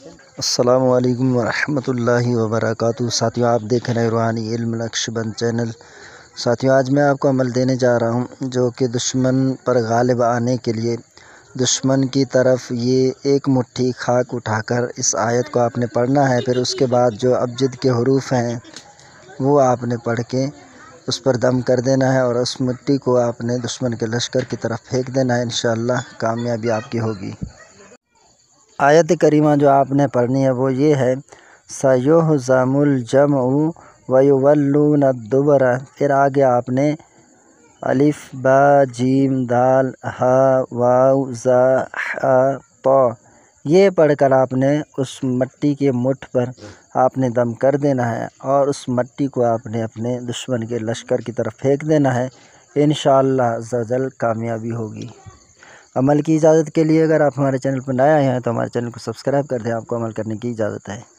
السلام علیکم ورحمۃ اللہ وبرکاتہ۔ ساتھیوں، آپ دیکھ رہے ہیں روحانی علم نقشبند چینل۔ ساتھیوں، آج میں آپ کو عمل دینے جا رہا ہوں جو کہ دشمن پر غالب آنے کے لیے دشمن کی طرف یہ ایک مٹھی خاک اٹھا کر اس آیت کو آپ نے پڑھنا ہے، پھر اس کے بعد جو ابجد کے حروف ہیں وہ آپ نے پڑھ کے اس پر دم کر دینا ہے اور اس مٹی کو آپ نے دشمن کے لشکر کی طرف پھینک دینا ہے۔ انشاءاللہ کامیابی آپ کی ہوگی۔ آیت کریمہ جو آپ نے پڑھنی ہے وہ یہ ہے، سَيُهْزَمُ الْجَمْعُ وَيُوَلُّونَ الدُّبُرَ۔ پھر آگے آپ نے الف با جیم دال ہا واو زا ح ط یہ پڑھ کر آپ نے اس مٹی کے مٹھ پر آپ نے دم کر دینا ہے اور اس مٹی کو آپ نے اپنے دشمن کے لشکر کی طرف پھینک دینا ہے۔ انشاءاللہ عز و جل کامیابی ہوگی۔ عمل کی اجازت کے لیے اگر آپ ہمارے چینل پر نئے آئے ہیں تو ہمارے چینل کو سبسکرائب کر دیں، آپ کو عمل کرنے کی اجازت ہے۔